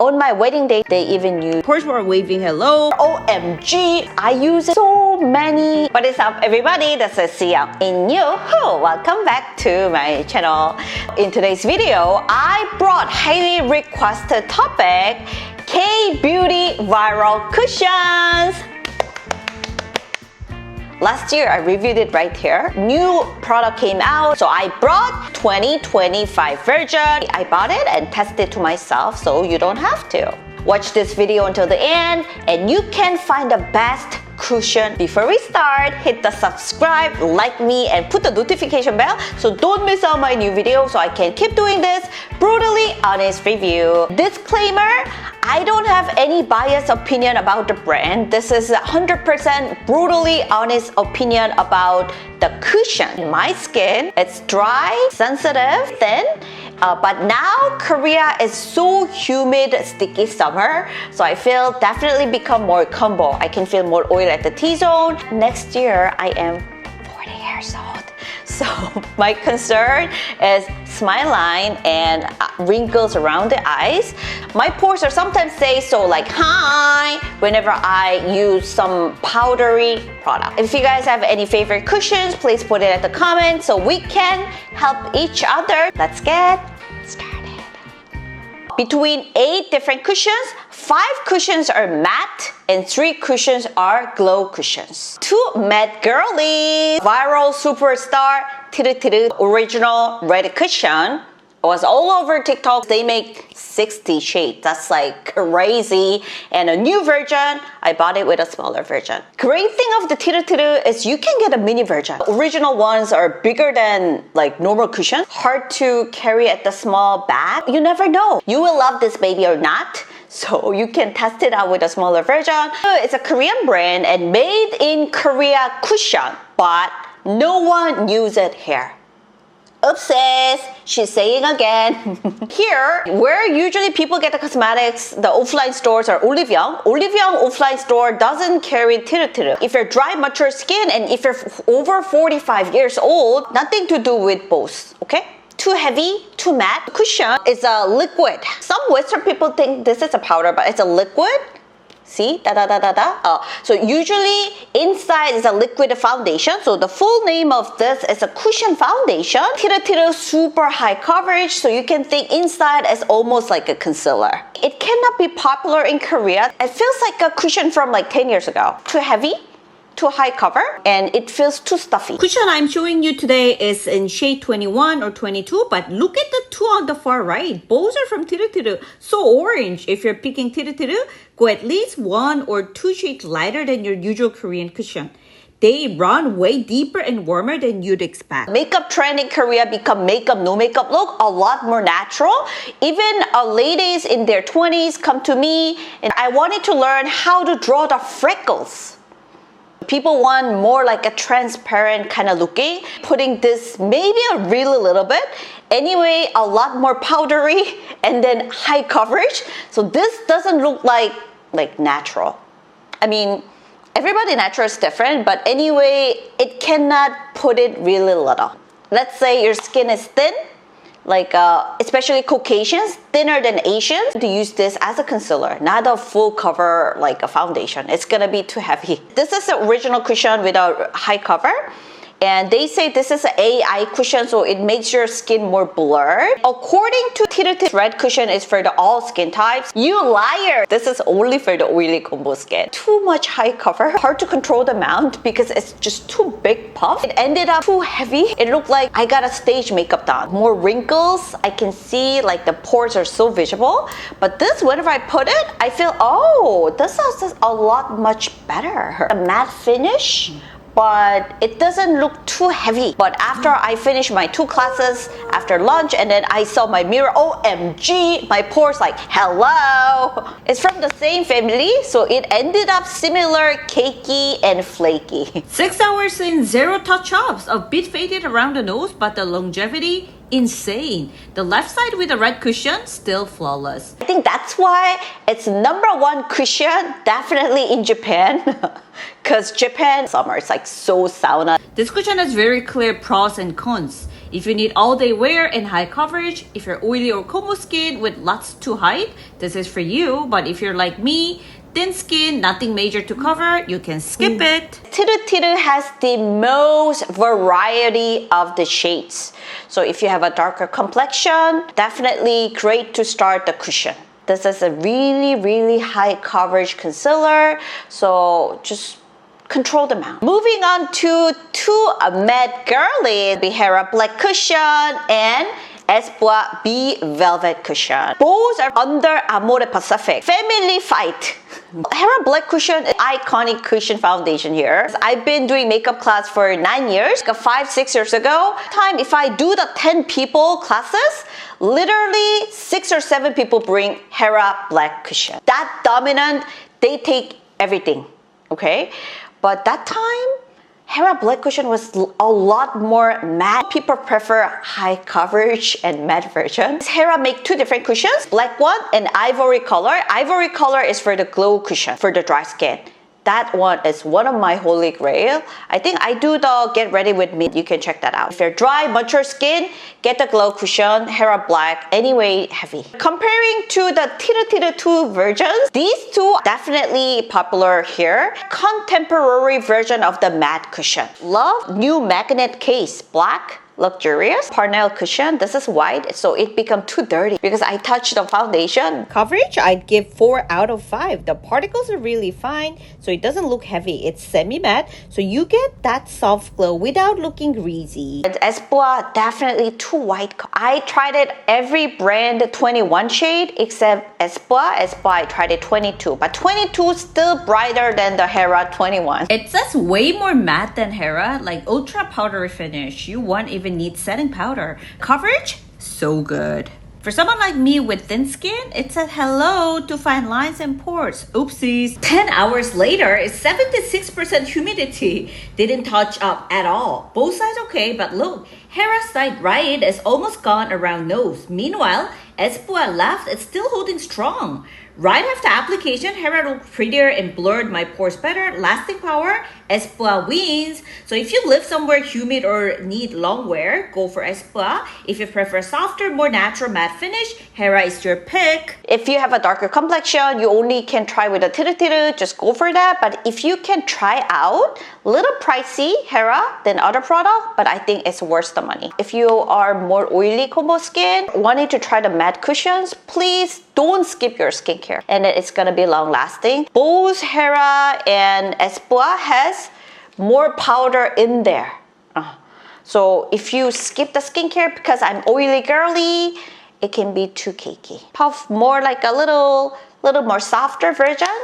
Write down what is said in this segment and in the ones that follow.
On my wedding day, they even use Pores were waving hello. OMG, I use so many. What is up, everybody? This is Siyoung in you. Welcome back to my channel. In today's video, I brought highly requested topic, K-beauty viral cushions. Last year, I reviewed it right here. New product came out, so I brought 2025 version. I bought it and tested it to myself, so you don't have to. Watch this video until the end, and you can find the best cushion. Before we start, hit the subscribe, like me, and put the notification bell so don't miss out my new video so I can keep doing this brutally honest review. Disclaimer, I don't have any biased opinion about the brand. This is 100% brutally honest opinion about the cushion. In my skin, it's dry, sensitive, thin, but now Korea is so humid, sticky summer, so I feel definitely become more combo. I can feel more oil at the T-zone. Next year, I am 40 years old. So my concern is smile line and wrinkles around the eyes. My pores are sometimes say so like hi whenever I use some powdery product. If you guys have any favorite cushions, please put it at the comments so we can help each other. Let's get started. Between 8 different cushions, 5 cushions are matte and 3 cushions are glow cushions. 2 matte girlies, viral superstar TirTir original red cushion. It was all over TikTok. They make 60 shades. That's like crazy. And a new version, I bought it with a smaller version. Great thing of the TirTir is you can get a mini version. Original ones are bigger than like normal cushions. Hard to carry at the small bag. You never know. You will love this baby or not. So you can test it out with a smaller version. It's a Korean brand and made in Korea cushion, but no one uses it here. Oopsies, she's saying again. Here, where usually people get the cosmetics, the offline stores are Olive Young. Olive Young offline store doesn't carry TirTir. If you're dry, mature skin, and if you're over 45 years old, nothing to do with both, okay? Too heavy, too matte. Cushion is a liquid. Some Western people think this is a powder, but it's a liquid. See? So usually inside is a liquid foundation. So the full name of this is a cushion foundation. TirTir super high coverage. So you can think inside is almost like a concealer. It cannot be popular in Korea. It feels like a cushion from like 10 years ago. Too heavy, too high cover, and it feels too stuffy. Cushion I'm showing you today is in shade 21 or 22, but look at the 2 on the far right. Both are from TirTir. So orange. If you're picking TirTir, go at least 1 or 2 shades lighter than your usual Korean cushion. They run way deeper and warmer than you'd expect. Makeup trend in Korea become makeup, no makeup look, a lot more natural. Even ladies in their 20s come to me and I wanted to learn how to draw the freckles. People want more like a transparent kind of looking. Putting this maybe a really little bit. Anyway, a lot more powdery and then high coverage. So this doesn't look like natural. I mean, everybody natural is different, but anyway, it cannot put it really little. Let's say your skin is thin, like especially Caucasians, thinner than Asians, to use this as a concealer, not a full cover like a foundation. It's gonna be too heavy. This is the original cushion with a high cover. And they say this is an AI cushion, so it makes your skin more blurred. According to TirTir, red cushion is for the all skin types. You liar! This is only for the oily combo skin. Too much high cover. Hard to control the amount because it's just too big puff. It ended up too heavy. It looked like I got a stage makeup done. More wrinkles. I can see like the pores are so visible. But this, whenever I put it, I feel, oh, this is a lot much better. The matte finish, but it doesn't look too heavy. But after I finished my 2 classes after lunch and then I saw my mirror, OMG, my pores like, hello. It's from the same family, so it ended up similar, cakey and flaky. 6 hours in 0 touch-ups. A bit faded around the nose, but the longevity, insane. The left side with the red cushion, still flawless. I think that's why it's #1 cushion, definitely in Japan. Because Japan summer, it's like so sauna. This cushion has very clear pros and cons. If you need all-day wear and high coverage, if you're oily or combo skin with lots to hide, this is for you. But if you're like me, thin skin, nothing major to cover, you can skip it. TirTir has the most variety of the shades. So if you have a darker complexion, definitely great to start the cushion. This is a really, really high coverage concealer. So just control the amount. Moving on to two matte girly, the HERA Black Cushion and Fwee B Velvet Cushion. Both are under Amore Pacific. Family fight. HERA Black Cushion, iconic cushion foundation here. I've been doing makeup class for 9 years. 5-6 years ago, if I do the 10 people classes, literally 6 or 7 people bring HERA Black Cushion. That dominant, they take everything, okay? But that time, HERA Black Cushion was a lot more matte. People prefer high coverage and matte version. HERA make two different cushions, black one and ivory color. Ivory color is for the glow cushion, for the dry skin. That one is one of my holy grail. I think I do the get ready with me. You can check that out. If you're dry, mature skin, get the glow cushion, HERA Black, anyway heavy. Comparing to the TirTir 2 versions, these two definitely popular here. Contemporary version of the matte cushion. Love new magnet case, black. Luxurious Parnell cushion. This is white, so it become too dirty because I touched the foundation. Coverage, I'd give 4 out of 5. The particles are really fine, so it doesn't look heavy. It's semi-matte, so you get that soft glow without looking greasy. And Fwee, definitely too white. I tried it every brand 21 shade except Fwee. I tried it 22, but 22 is still brighter than the HERA 21. It says way more matte than HERA, like ultra powdery finish. You won't even need setting powder. Coverage, so good. For someone like me with thin skin, it said hello to fine lines and pores. Oopsies. 10 hours later, it's 76% humidity. Didn't touch up at all. Both sides okay, but look, HERA side right is almost gone around nose. Meanwhile, Fwee left is still holding strong. Right after application, HERA looked prettier and blurred my pores better. Lasting power, Fwee wins. So if you live somewhere humid or need long wear, go for Fwee. If you prefer softer, more natural matte finish, HERA is your pick. If you have a darker complexion, you only can try with a TirTir, just go for that. But if you can try out, little pricey HERA than other product, but I think it's worth the money. If you are more oily combo skin, wanting to try the matte cushions, please don't skip your skincare, and it's gonna be long lasting. Both HERA and Fwee has more powder in there. So if you skip the skincare because I'm oily girly, it can be too cakey. Puff more like a little more softer version,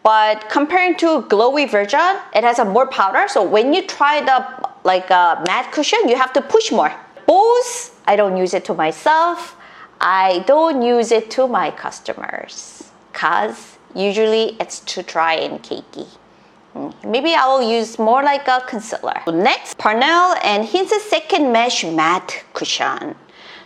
but comparing to glowy version, it has a more powder. So when you try the like a matte cushion, you have to push more. Both, I don't use it to myself. I don't use it to my customers because usually it's too dry and cakey. Maybe I will use more like a concealer. Next, Parnell and Hince's Second Mesh Matte Cushion.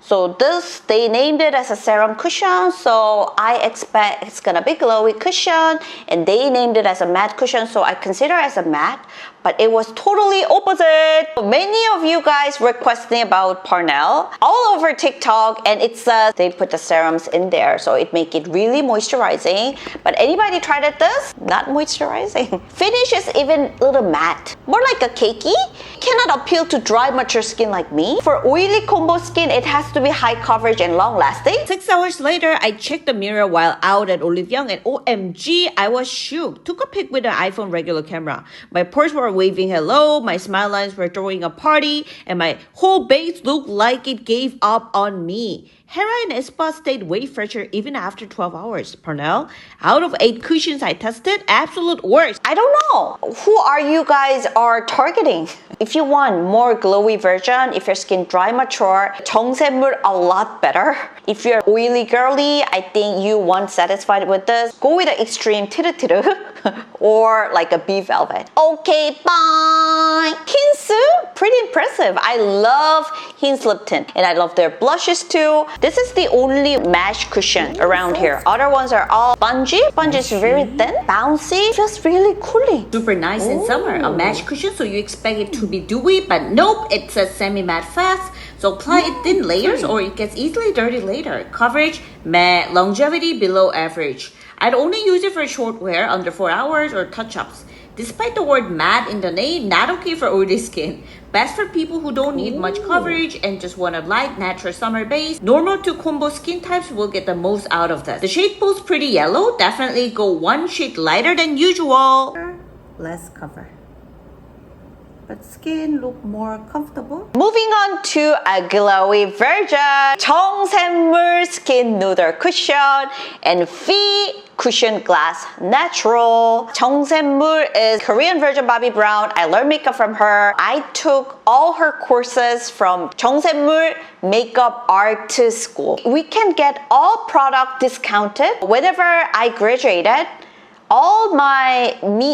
So this, they named it as a serum cushion, so I expect it's gonna be glowy cushion, and they named it as a matte cushion, so I consider it as a matte, but it was totally opposite. Many of you guys requesting about Parnell all over TikTok, and it says they put the serums in there, so it make it really moisturizing. But anybody tried it this? Not moisturizing. Finish is even a little matte, more like a cakey. Cannot appeal to dry, mature skin like me. For oily combo skin, it has to be high coverage and long lasting. 6 hours later, I checked the mirror while out at Olive Young, and OMG, I was shook. Took a pic with an iPhone regular camera. My pores were waving hello, my smile lines were throwing a party, and my whole base looked like it gave up on me. HERA and Fwee stayed way fresher even after 12 hours. Parnell, out of 8 cushions I tested, absolute worst. I don't know. Who are you guys are targeting? If you want more glowy version, if your skin dry, mature, Jung Saem Mool a lot better. If you're oily girly, I think you want satisfied with this. Go with the extreme TirTir or like a B Velvet. Okay, bye. Hince, pretty impressive. I love Hince lip tint and I love their blushes too. This is the only mesh cushion around here. Other ones are all spongy. Sponge is very thin, bouncy, feels really cooling. Super nice in summer. A mesh cushion, so you expect it to be dewy, but nope, it's a semi-matte fast. So apply it thin layers or it gets easily dirty later. Coverage, matte. Longevity, below average. I'd only use it for short wear, under 4 hours, or touch-ups. Despite the word matte in the name, not okay for oily skin. Best for people who don't need much coverage and just want a light, natural summer base. Normal to combo skin types will get the most out of this. The shade pool's pretty yellow. Definitely go one shade lighter than usual. Less cover, but skin look more comfortable. Moving on to a glowy version. Jung Saem Mool Skin Noodle Cushion and Fwee Cushion Glass Natural. Jung Saem Mool is Korean version Bobbi Brown. I learned makeup from her. I took all her courses from Jung Saem Mool Makeup Art School. We can get all product discounted. Whenever I graduated,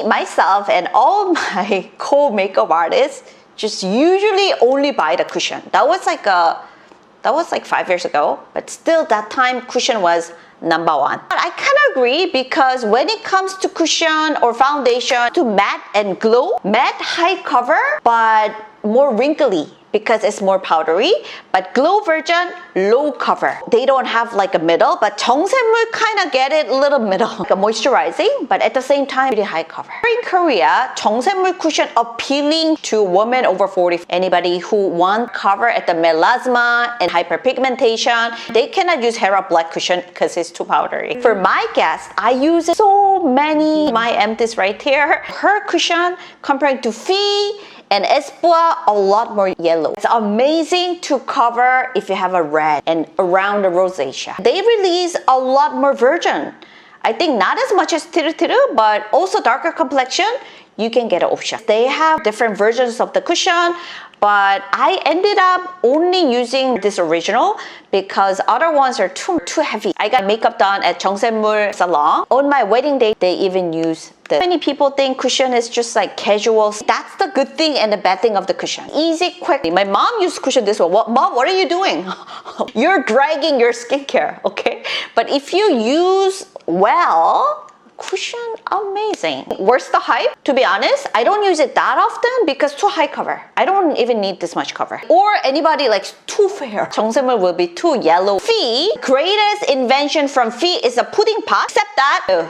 myself and all my co-makeup artists just usually only buy the cushion. That was like 5 years ago, but still that time cushion was number one. But I kind of agree because when it comes to cushion or foundation to matte and glow, matte high cover but more wrinkly because it's more powdery, but glow version low cover. They don't have like a middle, but Jung Saem Mool kind of get it a little middle, like a moisturizing, but at the same time pretty high cover. In Korea, Jung Saem Mool cushion appealing to women over 40. Anybody who want cover at the melasma and hyperpigmentation, they cannot use HERA black cushion because it's too powdery. For my guests, I use so many my empties right here. Her cushion comparing to Fwee and Espoir, a lot more yellow. It's amazing to cover if you have a red and around the rosacea. They release a lot more version. I think not as much as TirTir, but also darker complexion, you can get an option. They have different versions of the cushion, but I ended up only using this original because other ones are too heavy. I got makeup done at Jung Saem Mool salon. On my wedding day, they even use this. Many people think cushion is just like casual. That's the good thing and the bad thing of the cushion. Easy, quick. My mom used cushion this way. Mom, what are you doing? You're dragging your skincare, okay? But if you use well, cushion, amazing. Where's the hype? To be honest, I don't use it that often because too high cover. I don't even need this much cover. Or anybody likes too fair. Jung Saem Mool will be too yellow. Fwee, greatest invention from Fwee is a pudding pot. Except that,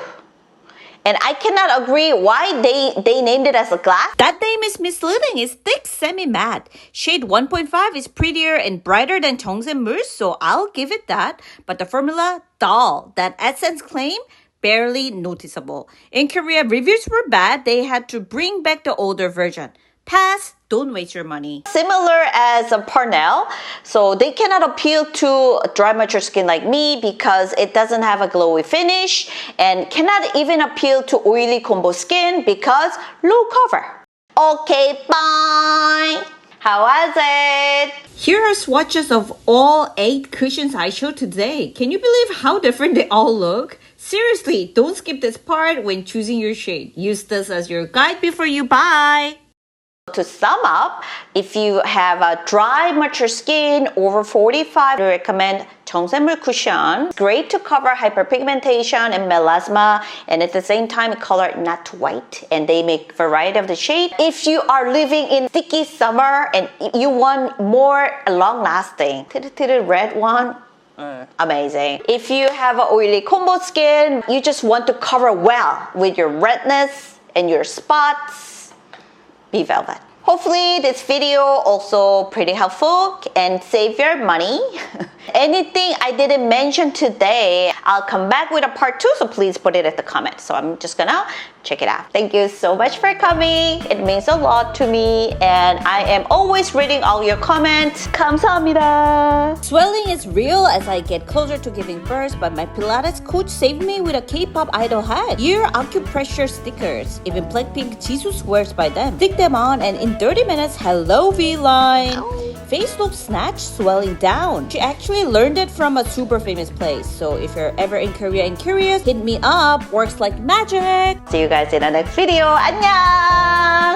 and I cannot agree why they named it as a glass. That name is misleading. It's thick semi-matte. Shade 1.5 is prettier and brighter than Jung Saem Mool, so I'll give it that. But the formula, dull. That essence claim, barely noticeable. In Korea, reviews were bad. They had to bring back the older version. Pass, don't waste your money. Similar as a Parnell, so they cannot appeal to dry mature skin like me because it doesn't have a glowy finish and cannot even appeal to oily combo skin because low cover. Okay, bye. How was it? Here are swatches of all 8 cushions I showed today. Can you believe how different they all look? Seriously, don't skip this part when choosing your shade. Use this as your guide before you buy. To sum up, if you have a dry, mature skin over 45, I recommend Jung Saem Mool cushion. Great to cover hyperpigmentation and melasma, and at the same time, color not too white, and they make variety of the shade. If you are living in sticky summer and you want more long-lasting, TirTir red one, amazing. If you have an oily combo skin, you just want to cover well with your redness and your spots, be Velvet. Hopefully this video also pretty helpful and save your money. Anything I didn't mention today, I'll come back with a part 2, so please put it in the comments. So I'm just gonna check it out. Thank you so much for coming. It means a lot to me and I am always reading all your comments. 감사합니다. Swelling is real as I get closer to giving birth, but my Pilates coach saved me with a K-pop idol hat. Ear acupressure stickers. Even Blackpink Jisoo swears by them. Stick them on and in 30 minutes, hello V-line. Face looks snatched, swelling down. She actually learned it from a super famous place. So if you're ever in Korea and curious, hit me up. Works like magic. See you guys in the next video. 안녕!